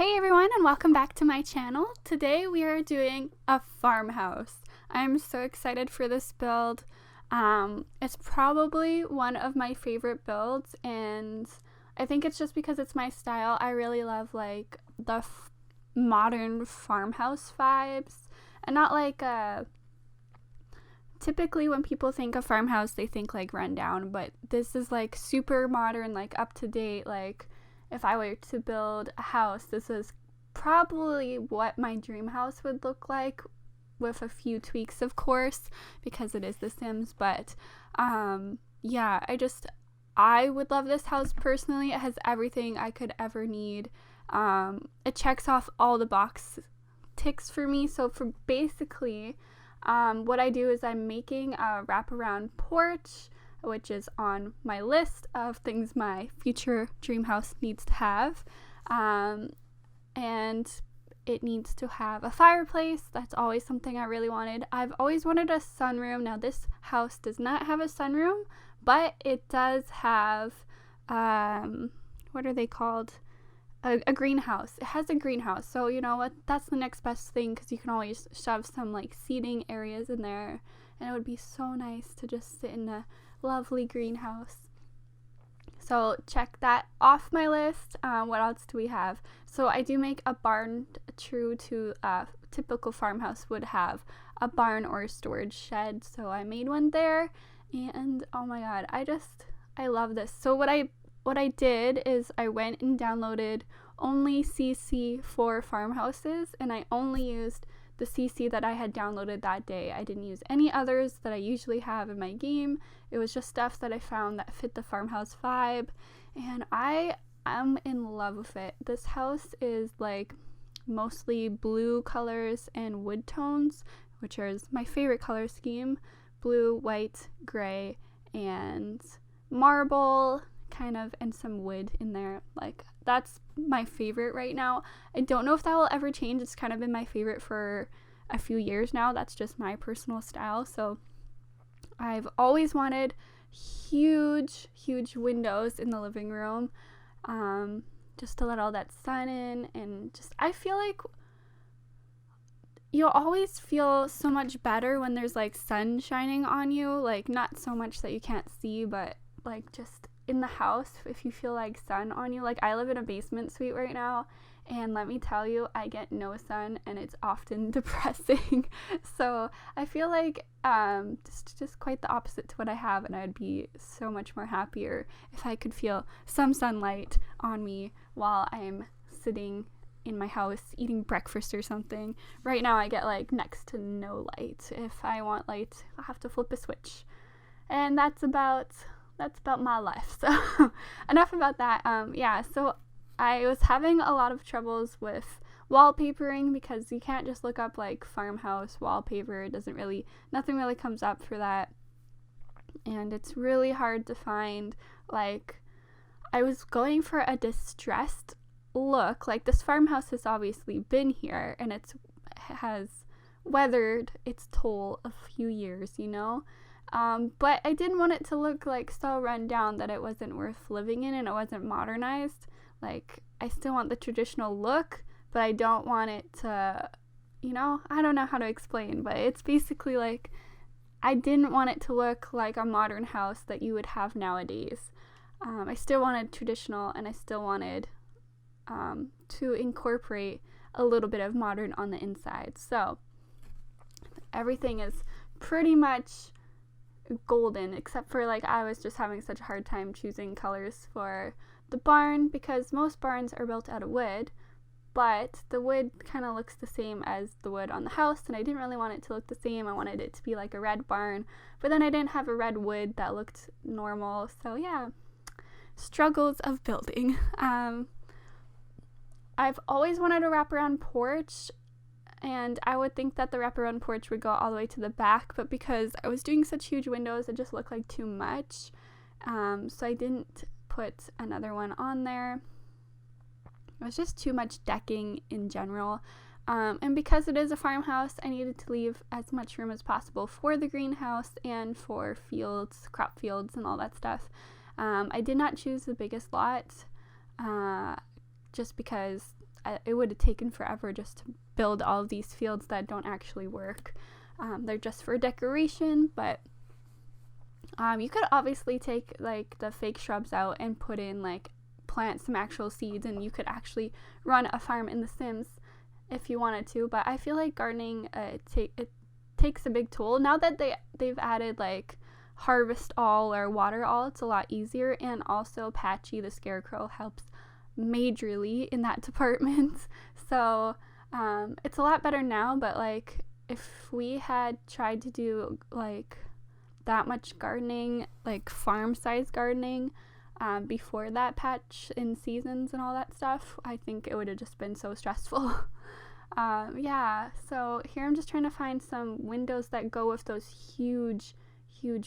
Hey everyone, and welcome back to my channel. Today we are doing a farmhouse. I'm so excited for this build. It's probably one of my favorite builds, and I think it's just because it's my style. I really love like the modern farmhouse vibes, and not like typically when people think of farmhouse they think like rundown, but this is like super modern, like up to date. Like if I were to build a house, this is probably what my dream house would look like, with a few tweaks of course, because it is The Sims. But yeah, I would love this house personally. It has everything I could ever need. It checks off all the box ticks for me. So for basically what I do is I'm making a wraparound porch, which is on my list of things my future dream house needs to have. And it needs to have a fireplace. That's always something I really wanted. I've always wanted a sunroom. Now this house does not have a sunroom, but it does have, what are they called? A greenhouse. It has a greenhouse. So you know what? That's the next best thing, because you can always shove some like seating areas in there, and it would be so nice to just sit in a lovely greenhouse. So check that off my list. What else do we have? So I do make a barn, true to a typical farmhouse would have a barn or a storage shed. So I made one there, and oh my god, I love this. So what I did is I went and downloaded only CC for farmhouses, and I only used the CC that I had downloaded that day. I didn't use any others that I usually have in my game. It was just stuff that I found that fit the farmhouse vibe, and I am in love with it. This house is like mostly blue colors and wood tones, which is my favorite color scheme. Blue, white, gray, and marble kind of, and some wood in there. Like that's my favorite right now. I don't know if that will ever change. It's kind of been my favorite for a few years now. That's just my personal style. So I've always wanted huge windows in the living room, just to let all that sun in, and just I feel like you'll always feel so much better when there's like sun shining on you, like not so much that you can't see, but like just in the house, if you feel like sun on you. Like I live in a basement suite right now, and let me tell you, I get no sun, and it's often depressing. So I feel like just quite the opposite to what I have, and I'd be so much more happier if I could feel some sunlight on me while I'm sitting in my house eating breakfast or something. Right now I get like next to no light. If I want light, I'll have to flip a switch, and that's about my life. So enough about that. Yeah, so I was having a lot of troubles with wallpapering, because you can't just look up like farmhouse wallpaper. Nothing really comes up for that, and it's really hard to find. Like I was going for a distressed look. Like this farmhouse has obviously been here, and it has weathered its toll a few years, you know. But I didn't want it to look like so run down that it wasn't worth living in, and it wasn't modernized. Like I still want the traditional look, but I don't want it to, you know, I don't know how to explain, but it's basically like I didn't want it to look like a modern house that you would have nowadays. I still wanted traditional, and I still wanted to incorporate a little bit of modern on the inside. So everything is pretty much golden, except for like I was just having such a hard time choosing colors for the barn, because most barns are built out of wood, but the wood kind of looks the same as the wood on the house, and I didn't really want it to look the same. I wanted it to be like a red barn, but then I didn't have a red wood that looked normal. So yeah, struggles of building. I've always wanted a wraparound porch, and I would think that the wraparound porch would go all the way to the back, but because I was doing such huge windows, it just looked like too much. So I didn't put another one on there. It was just too much decking in general. And because it is a farmhouse, I needed to leave as much room as possible for the greenhouse and for fields, crop fields, and all that stuff. I did not choose the biggest lot, just because it would have taken forever just to build all of these fields that don't actually work. They're just for decoration, but you could obviously take like the fake shrubs out and put in like plant some actual seeds, and you could actually run a farm in The Sims if you wanted to. But I feel like gardening it takes a big toll. Now that they've added like harvest all or water all, it's a lot easier. And also Patchy the Scarecrow helps majorly in that department. So it's a lot better now, but like if we had tried to do like that much gardening, like farm size gardening, before that patch in seasons and all that stuff, I think it would have just been so stressful. Yeah, so here I'm just trying to find some windows that go with those huge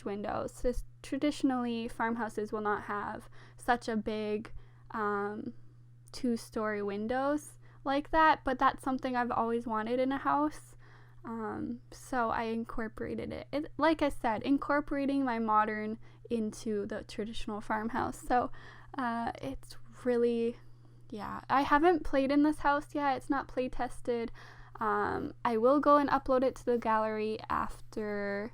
windows. Traditionally, farmhouses will not have such a big 2-story windows like that, but that's something I've always wanted in a house. So I incorporated it. Like I said, incorporating my modern into the traditional farmhouse. So it's really, yeah, I haven't played in this house yet. It's not play tested. I will go and upload it to the gallery after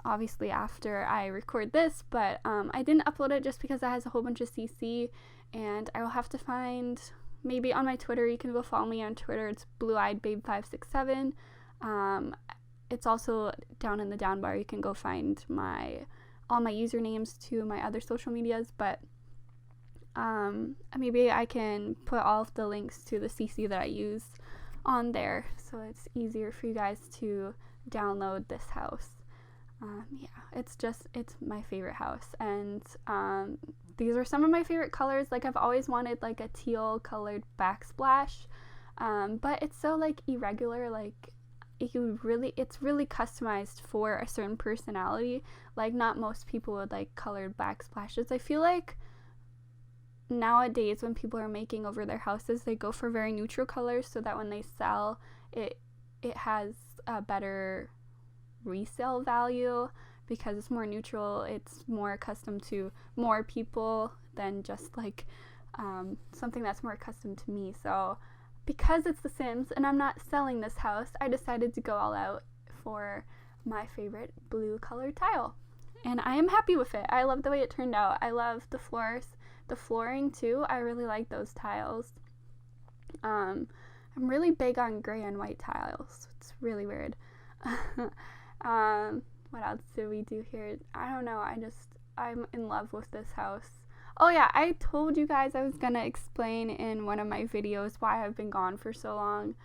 I record this, but I didn't upload it just because it has a whole bunch of CC, and I will have to find, maybe on my Twitter, you can go follow me on Twitter. It's blueeyedbabe567. It's also down in the down bar. You can go find all my usernames to my other social medias, but maybe I can put all of the links to the CC that I use on there, so it's easier for you guys to download this house. Yeah, it's my favorite house, and these are some of my favorite colors. Like, I've always wanted like a teal colored backsplash, but it's so like irregular. Like, it's really customized for a certain personality. Like, not most people would like colored backsplashes. I feel like nowadays when people are making over their houses, they go for very neutral colors so that when they sell it has a better resale value because it's more neutral. It's more accustomed to more people than just like something that's more accustomed to me. So because it's The Sims and I'm not selling this house, I decided to go all out for my favorite blue colored tile, and I am happy with it. I love the way it turned out. I love the flooring too. I really like those tiles. I'm really big on gray and white tiles. It's really weird. What else did we do here? I don't know. I'm in love with this house. Oh yeah, I told you guys I was gonna explain in one of my videos why I've been gone for so long.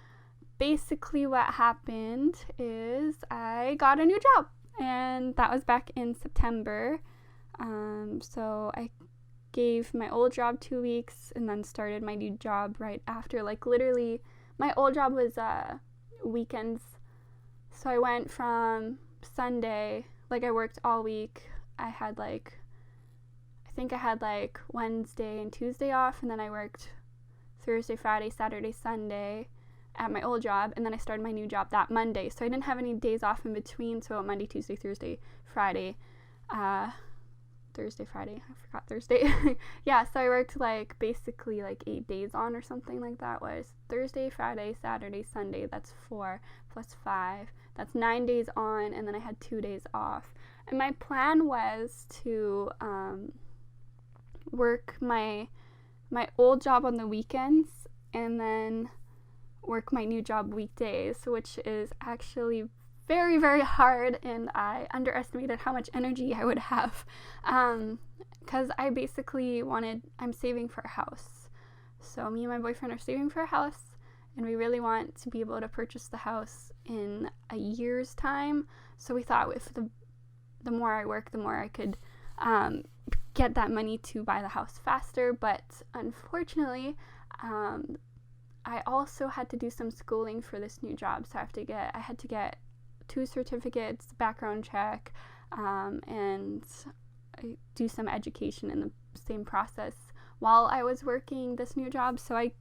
Basically what happened is I got a new job, and that was back in September. So I gave my old job 2 weeks and then started my new job right after. Like, literally, my old job was weekends. So I went from Sunday, like I worked all week. I think I had like Wednesday and Tuesday off, and then I worked Thursday, Friday, Saturday, Sunday at my old job, and then I started my new job that Monday. So I didn't have any days off in between. So Monday, Tuesday, Thursday, Friday, Thursday, Friday, I forgot Thursday. Yeah, so I worked like basically like 8 days on or something like that. Was Thursday, Friday, Saturday, Sunday. That's 4 plus 5. That's 9 days on, and then I had 2 days off. And my plan was to work my old job on the weekends and then work my new job weekdays, which is actually very, very hard, and I underestimated how much energy I would have, because I basically I'm saving for a house. So me and my boyfriend are saving for a house, and we really want to be able to purchase the house in a year's time. So we thought if the more I work, the more I could get that money to buy the house faster. But unfortunately, I also had to do some schooling for this new job. So I had to get 2 certificates, background check, and do some education in the same process while I was working this new job. So I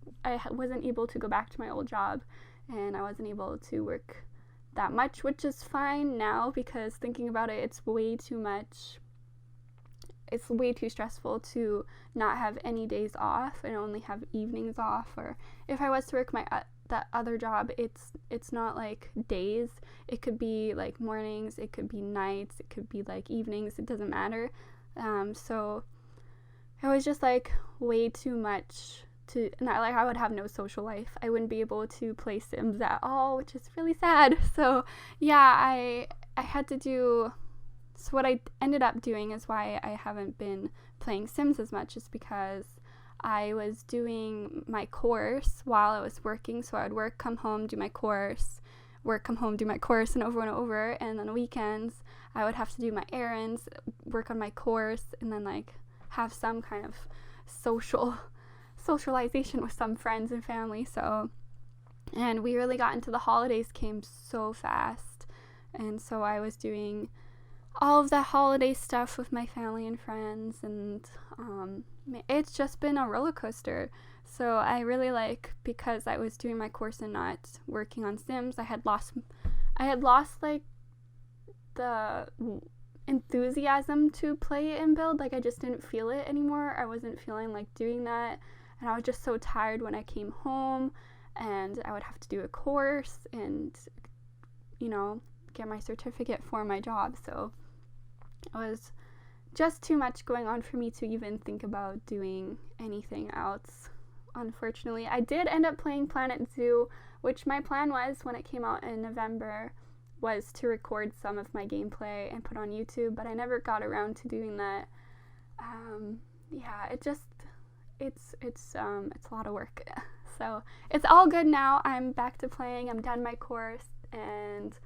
wasn't able to go back to my old job, and I wasn't able to work that much, which is fine now, because thinking about it, it's way too much it's way too stressful to not have any days off and only have evenings off. Or if I was to work my that other job, it's not like days. It could be like mornings, it could be nights, it could be like evenings. It doesn't matter. So it was just like way too much to, not like I would have no social life. I wouldn't be able to play Sims at all, which is really sad. So yeah, I had to do. So what I ended up doing is why I haven't been playing Sims as much, is because I was doing my course while I was working. So I would work, come home, do my course, work, come home, do my course, and over. And then weekends, I would have to do my errands, work on my course, and then like have some kind of socialization with some friends and family. So, and we really got into the holidays, came so fast. And so I was doing all of that holiday stuff with my family and friends, and it's just been a roller coaster. So I really like, because I was doing my course and not working on Sims, I had lost like the enthusiasm to play and build. Like I just didn't feel it anymore. I wasn't feeling like doing that, and I was just so tired when I came home, and I would have to do a course and, you know, get my certificate for my job. So it was just too much going on for me to even think about doing anything else. Unfortunately, I did end up playing Planet Zoo, which my plan was, when it came out in November, was to record some of my gameplay and put on YouTube, but I never got around to doing that. Yeah, it's a lot of work. So it's all good now. I'm back to playing. I'm done my course, and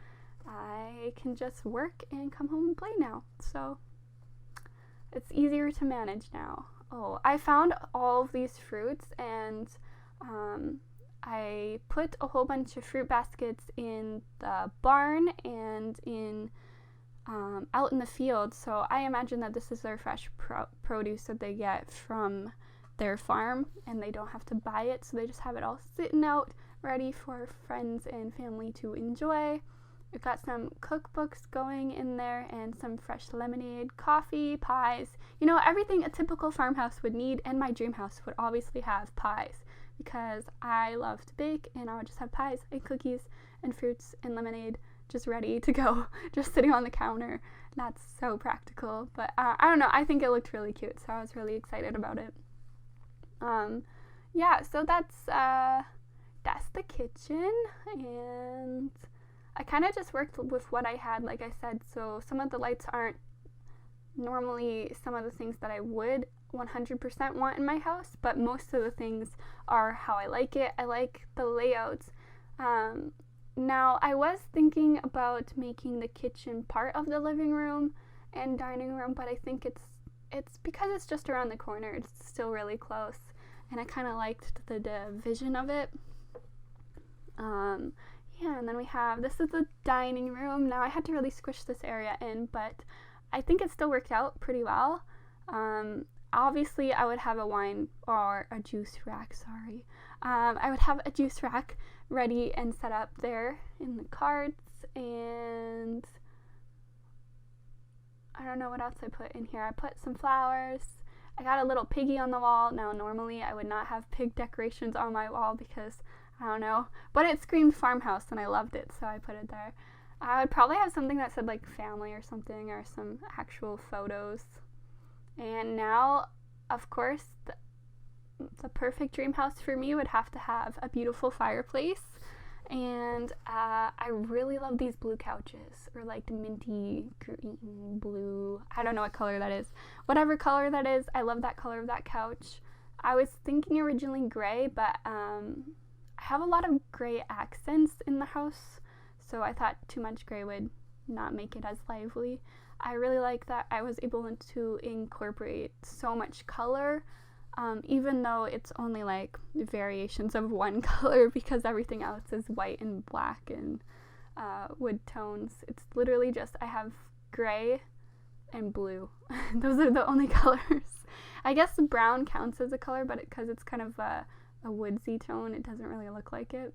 I can just work and come home and play now. So it's easier to manage now. Oh, I found all of these fruits, and I put a whole bunch of fruit baskets in the barn and in out in the field. So I imagine that this is their fresh produce that they get from their farm, and they don't have to buy it. So they just have it all sitting out ready for friends and family to enjoy. We've got some cookbooks going in there, and some fresh lemonade, coffee, pies. You know, everything a typical farmhouse would need, and my dream house would obviously have pies, because I love to bake, and I would just have pies and cookies and fruits and lemonade just ready to go, just sitting on the counter. That's so practical. But I don't know, I think it looked really cute, so I was really excited about it. Yeah, so that's the kitchen, and I kind of just worked with what I had, like I said. So some of the lights aren't normally some of the things that I would 100% want in my house, but most of the things are how I like it. I like the layouts. Now, I was thinking about making the kitchen part of the living room and dining room, but I think it's because it's just around the corner. It's still really close, and I kind of liked the vision of it. Yeah, and then we have, this is the dining room. Now, I had to really squish this area in, but I think it still worked out pretty well. Obviously, I would have a wine or a juice rack, sorry. I would have a juice rack ready and set up there in the carts, and I don't know what else I put in here. I put some flowers. I got a little piggy on the wall. Now, normally, I would not have pig decorations on my wall because I don't know, but it screamed farmhouse and I loved it, so I put it there. I would probably have something that said like family or something, or some actual photos. And now, of course, the perfect dream house for me would have to have a beautiful fireplace. And I really love these blue couches, or like minty green, blue. I don't know what color that is. Whatever color that is, I love that color of that couch. I was thinking originally gray, but I have a lot of gray accents in the house, so I thought too much gray would not make it as lively. I really like that I was able to incorporate so much color, even though it's only like variations of one color, because everything else is white and black and wood tones. It's literally just, I have gray and blue. Those are the only colors. I guess brown counts as a color, but because it's kind of a woodsy tone, it doesn't really look like it.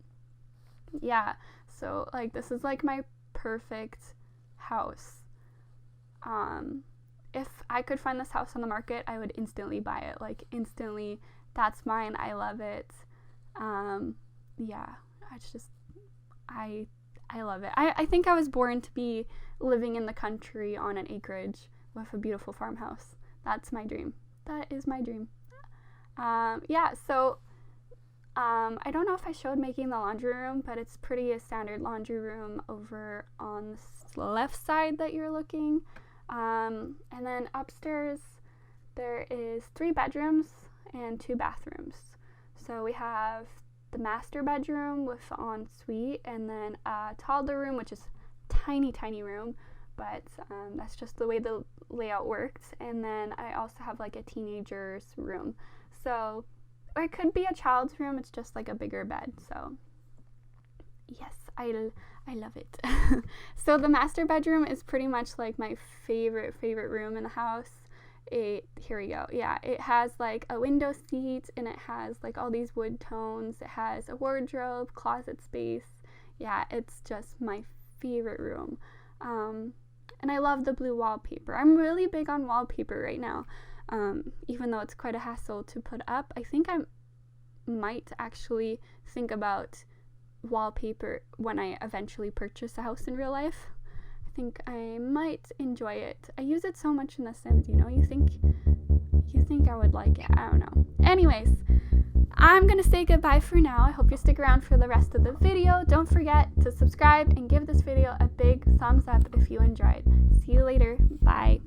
Yeah, so like this is like my perfect house. if I could find this house on the market, I would instantly buy it. Like, instantly. That's mine. I love it. Yeah, it's just, I love it. I think I was born to be living in the country on an acreage with a beautiful farmhouse. That's my dream. That is my dream. Yeah, so I don't know if I showed making the laundry room, but it's pretty a standard laundry room over on the left side that you're looking. And then upstairs there is 3 bedrooms and 2 bathrooms. So we have the master bedroom with an ensuite, and then a toddler room, which is tiny room, but that's just the way the layout works. And then I also have like a teenager's room. So, or it could be a child's room, it's just like a bigger bed. So yes, I love it. So the master bedroom is pretty much like my favorite room in the house. Here we go. Yeah, it has like a window seat, and it has like all these wood tones. It has a wardrobe, closet space. Yeah, it's just my favorite room. And I love the blue wallpaper. I'm really big on wallpaper right now. Even though it's quite a hassle to put up, I think I might actually think about wallpaper when I eventually purchase a house in real life. I think I might enjoy it. I use it so much in The Sims, you know. You think I would like it. I don't know. Anyways, I'm gonna say goodbye for now. I hope you stick around for the rest of the video. Don't forget to subscribe and give this video a big thumbs up if you enjoyed. See you later. Bye.